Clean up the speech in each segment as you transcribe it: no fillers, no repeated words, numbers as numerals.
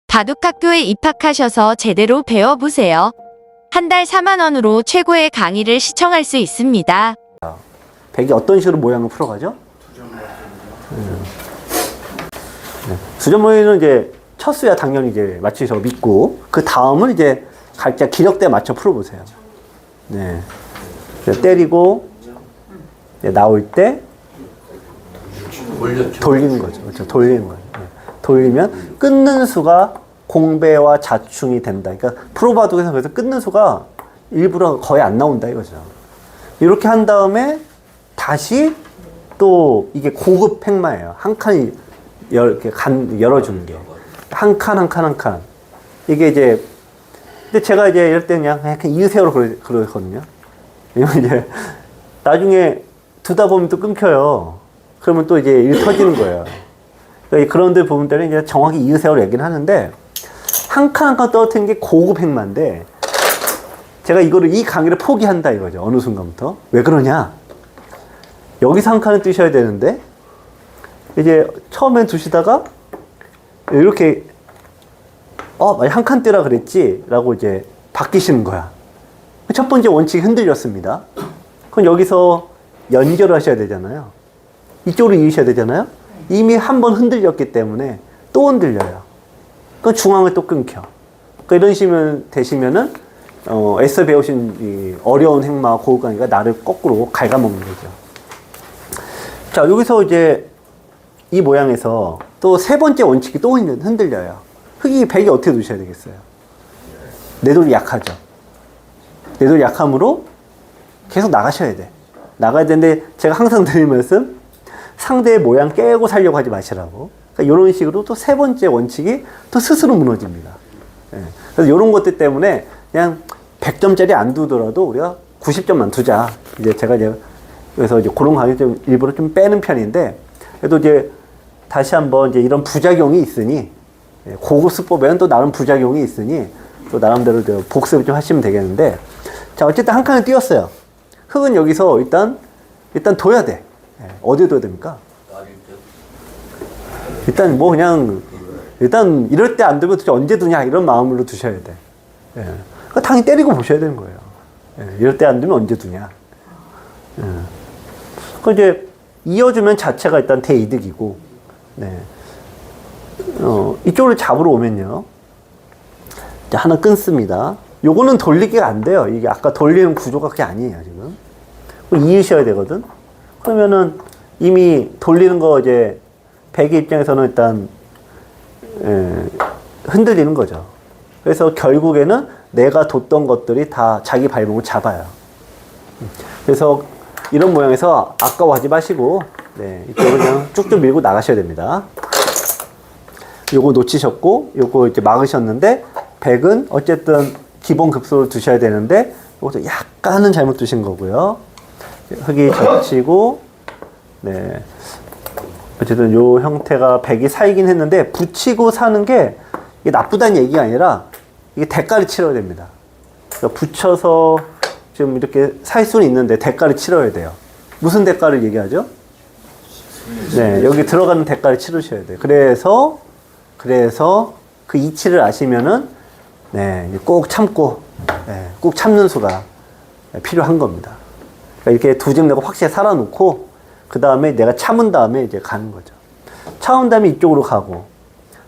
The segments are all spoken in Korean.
바둑학교에 입학하셔서 제대로 배워보세요. 한 달 4만 원으로 최고의 강의를 시청할 수 있습니다. 백이 어떤 식으로 모양을 풀어가죠? 수전모의는 이제 첫 수야 당연히 이제 맞추셔 믿고, 그 다음은 이제 각자 기력대에 맞춰 풀어보세요. 네. 때리고, 나올 때, 돌리는 거죠. 그렇죠. 돌리는 거예요. 네. 돌리면 끊는 수가 공배와 자충이 된다. 그러니까 프로바둑에서 그래서 끊는 수가 일부러 거의 안 나온다 이거죠. 이렇게 한 다음에 다시 또 이게 고급 팽마예요. 한 칸이 이렇게 열어주는 게. 한 칸, 한 칸, 한 칸. 이게 이제, 근데 제가 이제 이럴 때 그냥 이으세요로 그러거든요. 이건 이제 나중에 두다 보면 또 끊겨요. 그러면 또 이제 일 터지는 거예요. 그러니까 그런 데 보면 때는 이제 정확히 이으세요로 얘기는 하는데, 한 칸 한 칸 떨어뜨리는 게 고급 팽마인데, 제가 이 강의를 포기한다 이거죠. 어느 순간부터. 왜 그러냐? 여기서 한 칸을 뜨셔야 되는데, 이제 처음엔 두시다가, 이렇게, 한 칸 뜨라 그랬지? 라고 이제 바뀌시는 거야. 첫 번째 원칙이 흔들렸습니다. 그럼 여기서 연결을 하셔야 되잖아요. 이쪽으로 이으셔야 되잖아요. 이미 한 번 흔들렸기 때문에 또 흔들려요. 그 중앙을 또 끊겨. 그러니까 이런 식으로 되시면은, 애써 배우신 이 어려운 행마 고급 강의가 나를 거꾸로 갉아먹는 거죠. 자, 여기서 이제 이 모양에서 또 세 번째 원칙이 또 흔들려요. 흑이 백이 어떻게 두셔야 되겠어요? 내 돌이 약하죠. 내 돌이 약함으로 계속 나가셔야 돼. 나가야 되는데 제가 항상 드리는 말씀, 상대의 모양 깨고 살려고 하지 마시라고. 그러니까 이런 식으로 또 세 번째 원칙이 또 스스로 무너집니다. 예. 그래서 이런 것들 때문에 그냥 100점짜리 안 두더라도 우리가 90점만 두자. 이제 제가 이제 그래서 이제 그런 강의 좀 일부러 좀 빼는 편인데, 그래도 이제 다시 한번 이제 이런 부작용이 있으니, 고급 수법에는 또 나름 부작용이 있으니 또 나름대로 복습을 좀 하시면 되겠는데, 자, 어쨌든 한 칸을 띄웠어요. 흑은 여기서 일단 둬야 돼. 어디에 둬야 됩니까? 일단 뭐 그냥 일단 이럴 때 안 두면 도대체 언제 두냐 이런 마음으로 두셔야 돼. 그러니까 당연히 때리고 보셔야 되는 거예요. 이럴 때 안 두면 언제 두냐. 그 이제 이어주면 자체가 일단 대이득이고, 네. 이쪽으로 잡으러 오면요. 이제 하나 끊습니다. 요거는 돌리기가 안 돼요. 이게 아까 돌리는 구조가 그게 아니에요, 지금. 이으셔야 되거든. 그러면은 이미 돌리는 거 이제 백의 입장에서는 일단, 흔들리는 거죠. 그래서 결국에는 내가 뒀던 것들이 다 자기 발목을 잡아요. 그래서 이런 모양에서 아까워하지 마시고, 네, 이쪽으로 그냥 쭉쭉 밀고 나가셔야 됩니다. 요거 놓치셨고, 요거 이제 막으셨는데, 백은 어쨌든 기본 급소를 두셔야 되는데, 요것도 약간은 잘못 두신 거고요. 흑이 젖히고, 네. 어쨌든 요 형태가 백이 살긴 했는데, 붙이고 사는 게 이게 나쁘다는 얘기가 아니라, 이게 대가를 치러야 됩니다. 그러니까 붙여서 지금 이렇게 살 수는 있는데 대가를 치러야 돼요. 무슨 대가를 얘기하죠? 네, 여기 들어가는 대가를 치르셔야 돼요. 그래서 그 이치를 아시면은, 네, 꼭 참고, 네, 꼭 참는 수가 필요한 겁니다. 그러니까 이렇게 두 점 내고 확실히 살아놓고, 그 다음에 내가 참은 다음에 이제 가는 거죠. 참은 다음에 이쪽으로 가고,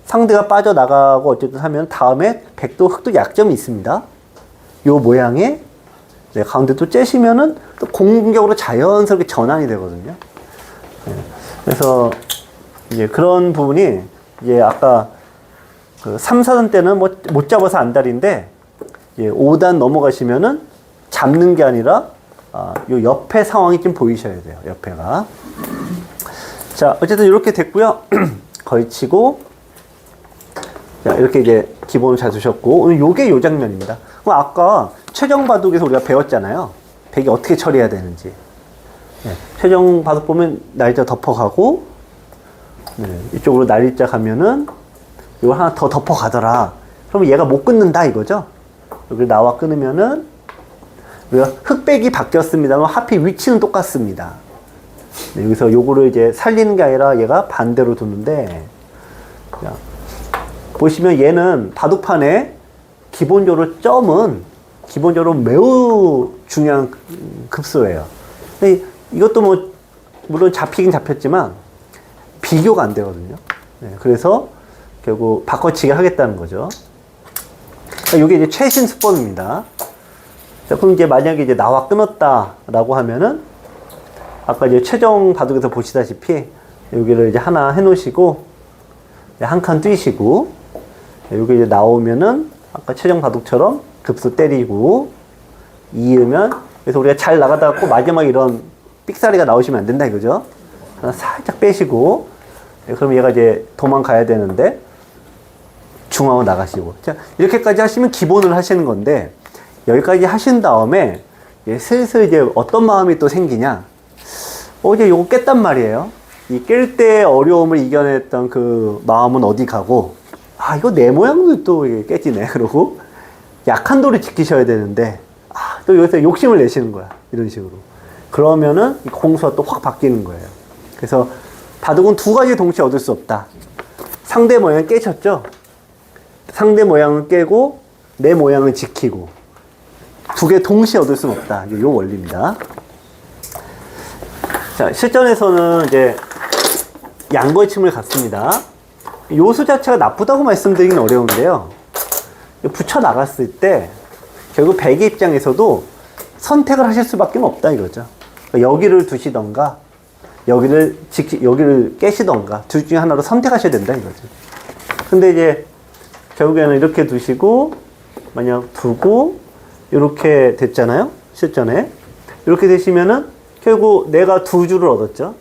상대가 빠져나가고 어쨌든 하면 다음에 백도 흑도 약점이 있습니다. 요 모양에, 네, 가운데 또 째시면은 또 공격으로 자연스럽게 전환이 되거든요. 네, 그래서 이제 그런 부분이 이제 아까 그 3, 4단 때는 뭐 못 잡아서 안달인데, 이제 5단 넘어가시면은 잡는 게 아니라 요 옆에 상황이 좀 보이셔야 돼요. 옆에가. 자, 어쨌든 이렇게 됐고요. 걸치고, 자, 이렇게 이제 기본을 잘 두셨고, 오늘 요게 요 장면입니다. 그럼 아까 최종 바둑에서 우리가 배웠잖아요. 백이 어떻게 처리해야 되는지. 네, 최종 바둑 보면 날짜 덮어가고, 네, 이쪽으로 날짜 가면은 이거 하나 더 덮어가더라. 그러면 얘가 못 끊는다 이거죠. 여기 나와 끊으면은 우리가 흑백이 바뀌었습니다. 그럼 하필 위치는 똑같습니다. 네, 여기서 요거를 이제 살리는 게 아니라 얘가 반대로 두는데, 자, 보시면 얘는 바둑판에 기본적으로 점은 기본적으로 매우 중요한 급소예요. 근데 이것도 뭐 물론 잡히긴 잡혔지만 비교가 안 되거든요. 네, 그래서 결국 바꿔치기 하겠다는 거죠. 이게 이제 최신 수법입니다. 자, 그럼 이제 만약에 이제 나와 끊었다라고 하면은 아까 이제 최종 바둑에서 보시다시피 여기를 이제 하나 해 놓으시고 한 칸 뛰시고 여기 이제 나오면은 아까 최종 바둑처럼 급소 때리고 이으면 그래서 우리가 잘 나가다 마지막에 이런 삑사리가 나오시면 안 된다 이거죠. 하나 살짝 빼시고 그럼 얘가 이제 도망가야 되는데 중앙으로 나가시고 자 이렇게까지 하시면 기본을 하시는 건데 여기까지 하신 다음에 슬슬 이제 어떤 마음이 또 생기냐 이제 요거 깼단 말이에요. 이 깰 때 어려움을 이겨냈던 그 마음은 어디 가고 이거 내 모양도 또 깨지네 그러고 약한 도를 지키셔야 되는데 또 여기서 욕심을 내시는 거야 이런 식으로 그러면은 이 공수가 또 확 바뀌는 거예요. 그래서 바둑은 두 가지 동시에 얻을 수 없다. 상대 모양을 깨셨죠? 상대 모양을 깨고 내 모양을 지키고 두 개 동시에 얻을 수는 없다. 이 원리입니다. 자, 실전에서는 이제 양거침을 갖습니다. 요수 자체가 나쁘다고 말씀드리긴 어려운데요. 붙여 나갔을 때 결국 백의 입장에서도 선택을 하실 수밖에 없다 이거죠. 여기를 두시던가 여기를 깨시던가 둘 중에 하나로 선택하셔야 된다 이거죠. 근데 이제 결국에는 이렇게 두시고 만약 두고 이렇게 됐잖아요. 실전에 이렇게 되시면은 결국 내가 두 줄을 얻었죠.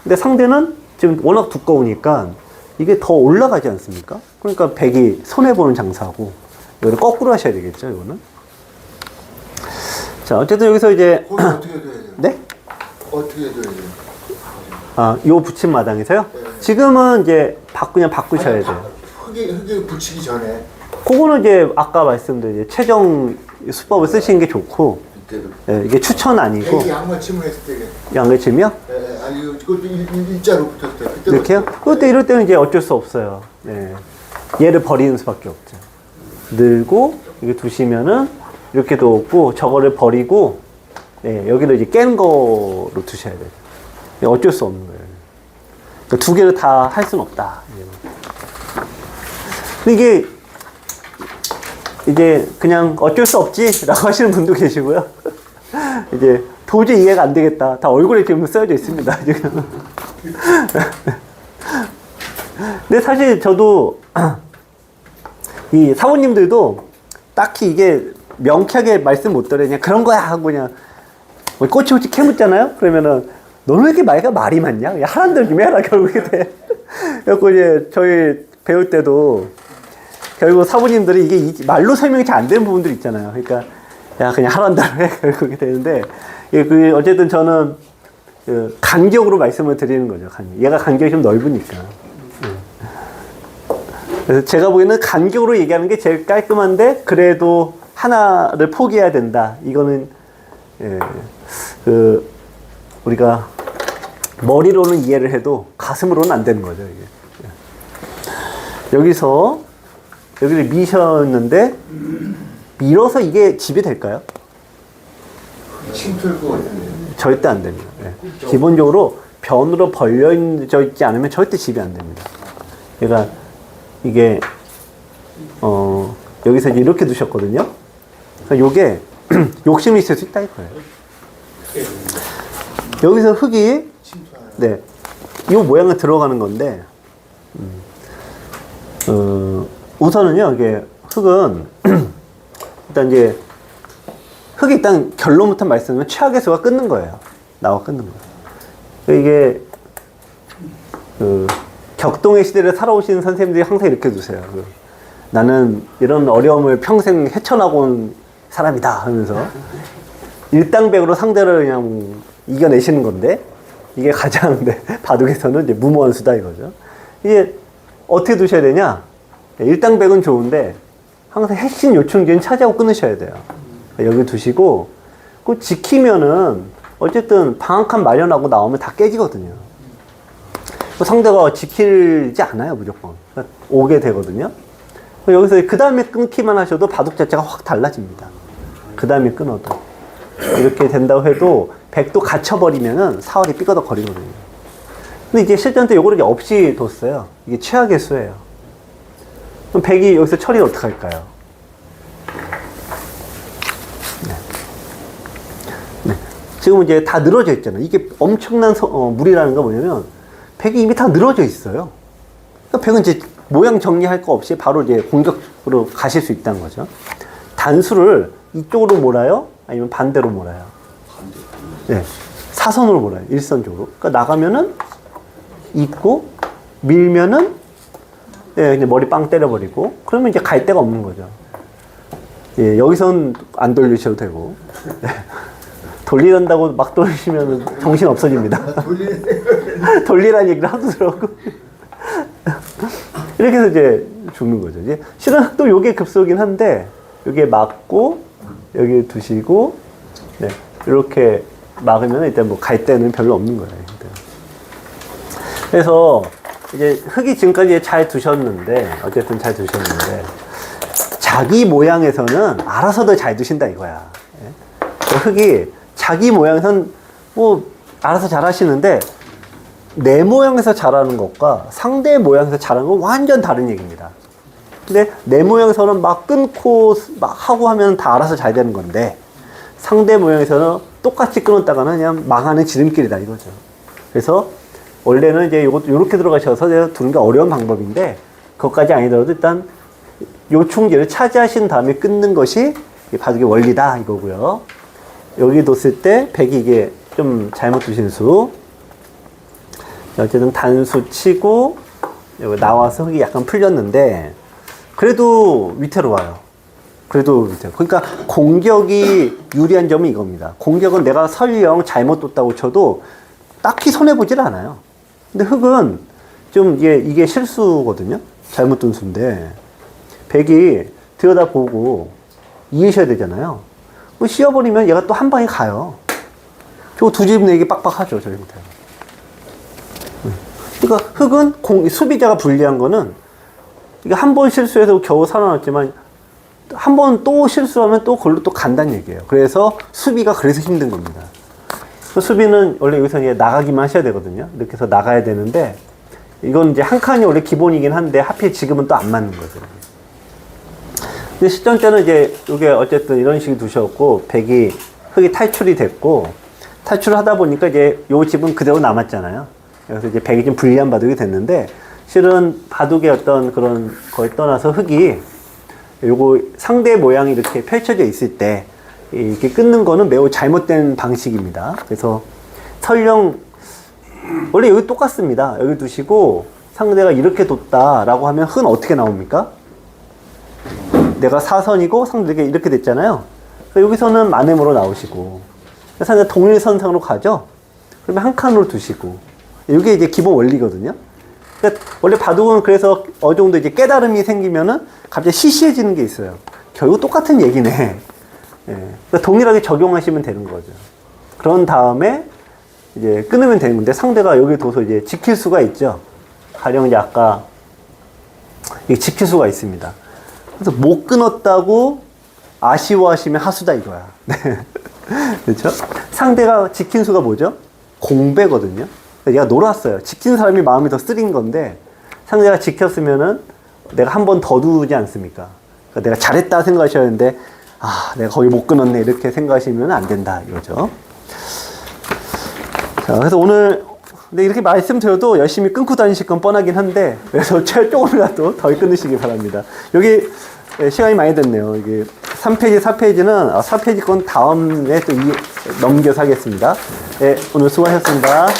근데 상대는 지금 워낙 두꺼우니까 이게 더 올라가지 않습니까? 그러니까 백이 손해보는 장사고 이거를 거꾸로 하셔야 되겠죠. 이거는 자 어쨌든 여기서 이제 거기 어떻게 해줘야 돼요? 네? 어떻게 해줘야 돼요? 요 붙임 마당에서요? 네. 지금은 이제 그냥 바꾸셔야 돼요. 흙에 붙이기 전에 그거는 이제 아까 말씀드린 최종 수법을 쓰시는 게 좋고, 이때도 이게 추천 아니고. 백이 양맞춤을 했을 때 양배침이요? 아니 그것도 일자로 붙었을 때 그때 이렇게요? 그때 이럴 때는 이제 어쩔 수 없어요. 네. 얘를 버리는 수밖에 없죠. 늘고 이게 두시면은 이렇게도 없고 저거를 버리고 여기를 이제 깬 거로 두셔야 돼요. 어쩔 수 없는 거예요. 그러니까 두 개를 다 할 수는 없다. 근데 이게 이제 그냥 어쩔 수 없지라고 하시는 분도 계시고요. 이제 도저히 이해가 안 되겠다. 다 얼굴에 지금 써져 있습니다. 지금. 근데 사실 저도 이 사모님들도 딱히 이게 명쾌하게 말씀 못 드려 그냥 그런 거야 하고 그냥 꼬치꼬치 캐묻잖아요. 그러면은 너는 왜 이렇게 말이 많냐? 야, 하라는 대로 좀 해라 결국에 돼. 그래서 이제 저희 배울 때도 결국 사부님들이 이게 말로 설명이 잘 안 되는 부분들 있잖아요. 그러니까 야 그냥 하라는 대로 해 결국에 되는데 어쨌든 저는 간격으로 말씀을 드리는 거죠. 얘가 간격이 좀 넓으니까. 그래서 제가 보기에는 간격으로 얘기하는 게 제일 깔끔한데 그래도 하나를 포기해야 된다. 이거는 우리가 머리로는 이해를 해도 가슴으로는 안 되는 거죠. 이게. 여기서 여기를 미셨는데 밀어서 이게 집이 될까요? 침틀 것 같은데 절대 안 됩니다. 기본적으로 변으로 벌려져 있지 않으면 절대 집이 안 됩니다. 그러니까 이게 여기서 이제 이렇게 두셨거든요. 그러니까 요게 욕심이 있을 수 있다 이거예요. 여기서 흙이 이 모양을 들어가는 건데 우선은요 이게 흙은 일단 이제 흙이 일단 결론부터 말씀드리면 최악의 수가 끊는 거예요. 나와 끊는 거예요. 이게 격동의 시대를 살아오시는 선생님들이 항상 이렇게 두세요. 나는 이런 어려움을 평생 헤쳐나고 온 사람이다 하면서 일당백으로 상대를 그냥 이겨내시는 건데 이게 가장 바둑에서는 이제 무모한 수다 이거죠. 이게 어떻게 두셔야 되냐? 일당백은 좋은데 항상 핵심 요충지는 차지하고 끊으셔야 돼요. 여기 두시고 그 지키면은 어쨌든 방 한 칸 마련하고 나오면 다 깨지거든요. 상대가 지키지 않아요 무조건. 그러니까 오게 되거든요. 여기서 그 다음에 끊기만 하셔도 바둑 자체가 확 달라집니다. 그 다음에 끊어도. 이렇게 된다고 해도 백도 갇혀버리면은 사활이 삐거덕 거리거든요. 근데 이제 실전 때 요거를 이제 없이 뒀어요. 이게 최악의 수예요. 그럼 백이 여기서 처리를 어떻게 할까요? 네. 네. 지금 이제 다 늘어져 있잖아요. 이게 엄청난 무리라는 건 뭐냐면 백이 이미 다 늘어져 있어요. 그러니까 백은 이제 모양 정리할 거 없이 바로 이제 공격으로 가실 수 있다는 거죠. 단수를 이쪽으로 몰아요? 아니면 반대로 몰아요? 네. 사선으로 몰아요. 일선적으로. 그러니까 나가면은 있고, 밀면은, 예, 그냥 머리 빵 때려버리고, 그러면 이제 갈 데가 없는 거죠. 예, 여기선 안 돌리셔도 되고. 돌리란다고 막 돌리시면 정신 없어집니다. 돌리라는 얘기를 하도 들었고. 이렇게 해서 이제 죽는 거죠. 이제 실은 또 요게 급소긴 한데, 요게 맞고, 여기 두시고, 네, 이렇게 막으면 일단 뭐 갈 데는 별로 없는 거예요. 그래서 이제 흙이 지금까지 잘 두셨는데, 어쨌든 잘 두셨는데, 자기 모양에서는 알아서도 잘 두신다 이거야. 예? 흙이 자기 모양에서는 뭐 알아서 잘 하시는데, 내 모양에서 잘하는 것과 상대 모양에서 잘하는 건 완전 다른 얘기입니다. 근데 내 모양에서는 막 끊고 막 하고 하면 다 알아서 잘 되는 건데, 상대 모양에서는 똑같이 끊었다가는 그냥 망하는 지름길이다 이거죠. 그래서 원래는 이제 요것도 요렇게 들어가셔서 두는 게 어려운 방법인데, 그것까지 아니더라도 일단 요 총기를 차지하신 다음에 끊는 것이 바둑의 원리다 이거고요. 여기 뒀을 때 백이 이게 좀 잘못 두신 수. 어쨌든 단수 치고 여기 나와서 흙이 약간 풀렸는데, 그래도 위태로 와요. 그래도 위태로. 그러니까 공격이 유리한 점이 이겁니다. 공격은 내가 설령 잘못 뒀다고 쳐도 딱히 손해보질 않아요. 근데 흙은 좀 이게 실수거든요. 잘못 둔 수인데, 백이 들여다보고 이해하셔야 되잖아요. 씌워버리면 얘가 또 한 방에 가요. 저거 두 집 내기 빡빡하죠, 저희부터. 그러니까 흙은 수비자가 불리한 거는, 이게 한 번 실수해서 겨우 살아났지만, 한 번 또 실수하면 또 그걸로 또 간다는 얘기예요. 그래서 수비가 그래서 힘든 겁니다. 수비는 원래 여기서 이제 나가기만 하셔야 되거든요. 이렇게 해서 나가야 되는데, 이건 이제 한 칸이 원래 기본이긴 한데, 하필 지금은 또 안 맞는 거죠. 근데 실전 때는 이제, 이게 어쨌든 이런 식으로 두셨고, 흙이 탈출이 됐고, 탈출을 하다 보니까 이제 요 집은 그대로 남았잖아요. 그래서 이제 백이 좀 불리한 바둑이 됐는데, 실은 바둑의 어떤 그런 걸 떠나서 흙이 요거 상대 모양이 이렇게 펼쳐져 있을 때 이렇게 끊는 거는 매우 잘못된 방식입니다. 그래서 설령 원래 여기 똑같습니다. 여기 두시고 상대가 이렇게 뒀다라고 하면 흙은 어떻게 나옵니까? 내가 사선이고 상대가 이렇게 됐잖아요. 그러니까 여기서는 만회모로 나오시고, 상대가 동일선상으로 가죠. 그러면 한 칸으로 두시고, 이게 이제 기본 원리거든요. 그러니까 원래 바둑은 그래서 어느 정도 이제 깨달음이 생기면은 갑자기 시시해지는 게 있어요. 결국 똑같은 얘기네. 예. 그러니까 동일하게 적용하시면 되는 거죠. 그런 다음에 이제 끊으면 되는 건데, 상대가 여기 둬서 이제 지킬 수가 있죠. 가령 이제 아까 이게 지킬 수가 있습니다. 그래서 못 끊었다고 아쉬워하시면 하수다 이거야. 그렇죠? 상대가 지킨 수가 뭐죠? 공배거든요. 얘가 놀았어요. 지킨 사람이 마음이 더 쓰린 건데, 상대가 지켰으면은 내가 한 번 더 두지 않습니까? 그러니까 내가 잘했다 생각하셔야 하는데, 아, 내가 거의 못 끊었네 이렇게 생각하시면 안 된다 이거죠. 자, 그래서 오늘 근데 이렇게 말씀드려도 열심히 끊고 다니실 건 뻔하긴 한데, 그래서 조금이라도 덜 끊으시기 바랍니다. 여기 시간이 많이 됐네요. 이게 3페이지, 4페이지는 4페이지 건 다음에 또 넘겨서 하겠습니다. 네, 오늘 수고하셨습니다. 네.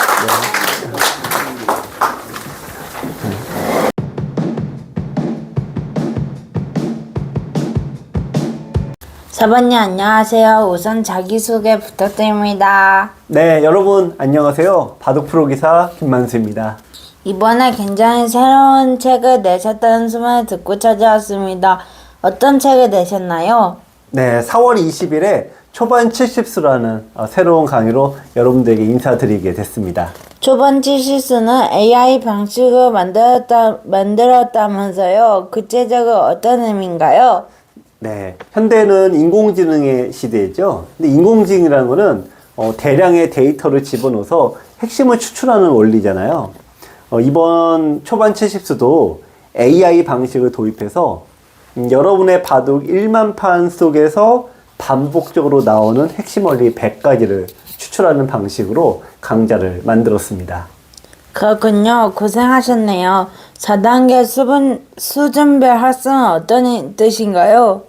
사반님 안녕하세요. 우선 자기소개 부탁드립니다. 네, 여러분 안녕하세요. 바둑 프로 기사 김만수입니다. 이번에 굉장히 새로운 책을 내셨다는 소문을 듣고 찾아왔습니다. 어떤 책을 내셨나요? 네, 4월 20일에 초반 70수라는 새로운 강의로 여러분들에게 인사드리게 됐습니다. 초반치 실수는 AI 방식을 만들었다면서요. 구체적으로 어떤 의미인가요? 네, 현대는 인공지능의 시대죠. 근데 인공지능이라는 거는 대량의 데이터를 집어넣어서 핵심을 추출하는 원리잖아요. 이번 초반 채식수도 AI 방식을 도입해서 여러분의 바둑 1만 판 속에서 반복적으로 나오는 핵심 원리 100가지를 추출하는 방식으로 강좌를 만들었습니다. 그렇군요. 고생하셨네요. 4단계 수준별 학습은 어떤 뜻인가요?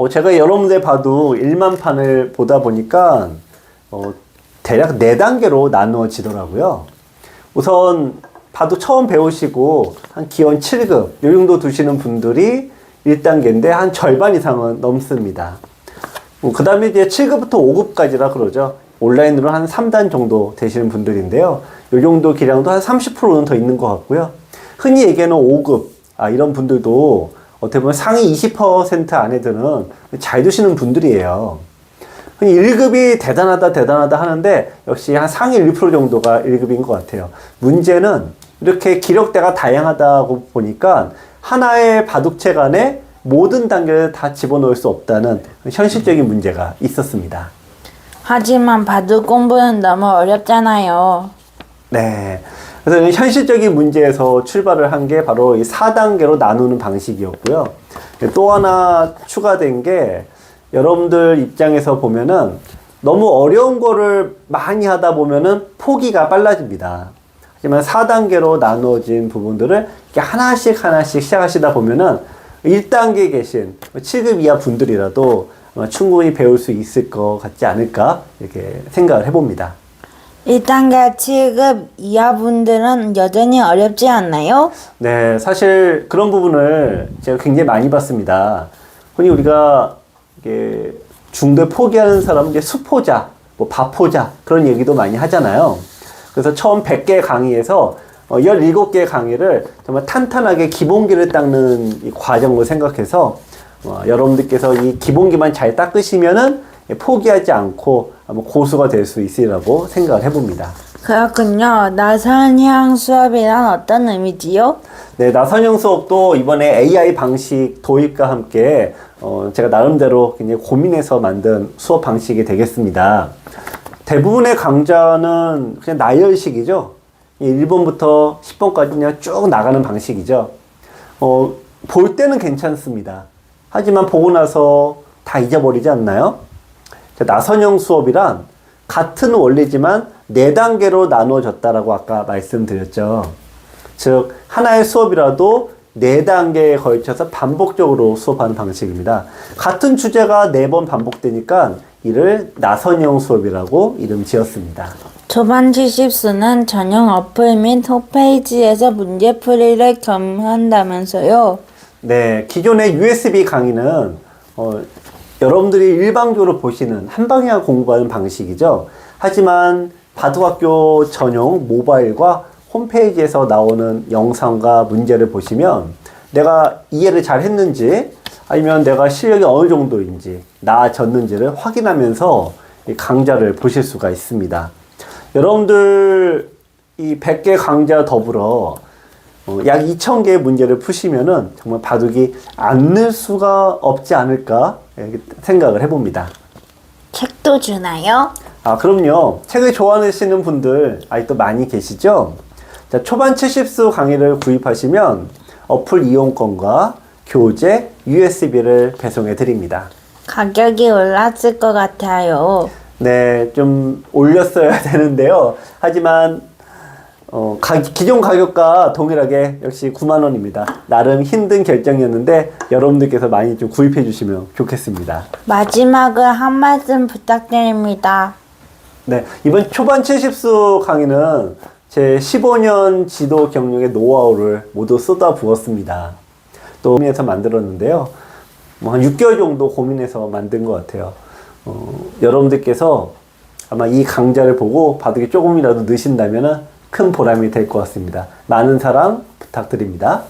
제가 여러분들 바둑 1만 판을 보다 보니까 대략 4단계로 나누어지더라고요. 우선 바둑 처음 배우시고 한 기원 7급 요 정도 두시는 분들이 1단계인데 한 절반 이상은 넘습니다. 그 다음에 이제 7급부터 5급까지라 그러죠. 온라인으로 한 3단 정도 되시는 분들인데요. 요 정도 기량도 한 30%는 더 있는 것 같고요. 흔히 얘기하는 5급, 이런 분들도 어떻게 보면 상위 20% 안에 드는 잘 두시는 분들이에요. 흔히 1급이 대단하다 하는데 역시 한 상위 1% 정도가 1급인 것 같아요. 문제는 이렇게 기력대가 다양하다고 보니까 하나의 바둑책 안에 모든 단계를 다 집어넣을 수 없다는 현실적인 문제가 있었습니다. 하지만 바둑 공부는 너무 어렵잖아요. 네. 그래서 현실적인 문제에서 출발을 한 게 바로 이 4단계로 나누는 방식이었고요. 또 하나 추가된 게 여러분들 입장에서 보면은 너무 어려운 거를 많이 하다 보면은 포기가 빨라집니다. 하지만 4단계로 나누어진 부분들을 이렇게 하나씩 시작하시다 보면은 1단계에 계신 7급 이하 분들이라도 충분히 배울 수 있을 것 같지 않을까 이렇게 생각을 해봅니다. 1단계 7급 이하 분들은 여전히 어렵지 않나요? 네, 사실 그런 부분을 제가 굉장히 많이 봤습니다. 흔히 우리가 이게 중도 포기하는 사람은 이제 수포자, 뭐 바포자 그런 얘기도 많이 하잖아요. 그래서 처음 100개 강의에서 17개 강의를 정말 탄탄하게 기본기를 닦는 이 과정을 생각해서 여러분들께서 이 기본기만 잘 닦으시면은 포기하지 않고 고수가 될 수 있으리라고 생각을 해봅니다. 그렇군요. 나선형 수업이란 어떤 의미지요? 네, 나선형 수업도 이번에 AI 방식 도입과 함께 제가 나름대로 굉장히 고민해서 만든 수업 방식이 되겠습니다. 대부분의 강좌는 그냥 나열식이죠. 1번부터 10번까지 그냥 쭉 나가는 방식이죠. 볼 때는 괜찮습니다. 하지만 보고 나서 다 잊어버리지 않나요? 나선형 수업이란 같은 원리지만 4단계로 나누어졌다라고 아까 말씀드렸죠. 즉 하나의 수업이라도 4단계에 걸쳐서 반복적으로 수업하는 방식입니다. 같은 주제가 4번 반복되니까 이를 나선형 수업이라고 이름 지었습니다. 초반 70수는 전용 어플 및 홈페이지에서 문제풀이를 겸한다면서요? 네, 기존의 USB 강의는 여러분들이 일방적으로 보시는 한방향 공부하는 방식이죠. 하지만 바둑학교 전용 모바일과 홈페이지에서 나오는 영상과 문제를 보시면 내가 이해를 잘 했는지 아니면 내가 실력이 어느 정도인지 나아졌는지를 확인하면서 이 강좌를 보실 수가 있습니다. 여러분들 이 100개 강좌 더불어 약 2000개의 문제를 푸시면은 정말 바둑이 안 늘 수가 없지 않을까 생각을 해봅니다. 책도 주나요? 그럼요. 책을 좋아하시는 분들 아직도 많이 계시죠? 자, 초반 70수 강의를 구입하시면 어플 이용권과 교재, USB를 배송해 드립니다. 가격이 올랐을 것 같아요. 네, 좀 올렸어야 되는데요. 하지만 기존 가격과 동일하게 역시 9만 원입니다. 나름 힘든 결정이었는데 여러분들께서 많이 좀 구입해 주시면 좋겠습니다. 마지막으로 한 말씀 부탁드립니다. 네, 이번 초반 70수 강의는 제 15년 지도 경력의 노하우를 모두 쏟아부었습니다. 또 고민해서 만들었는데요. 한 6개월 정도 고민해서 만든 것 같아요. 여러분들께서 아마 이 강좌를 보고 바둑이 조금이라도 느신다면 큰 보람이 될 것 같습니다. 많은 사랑 부탁드립니다.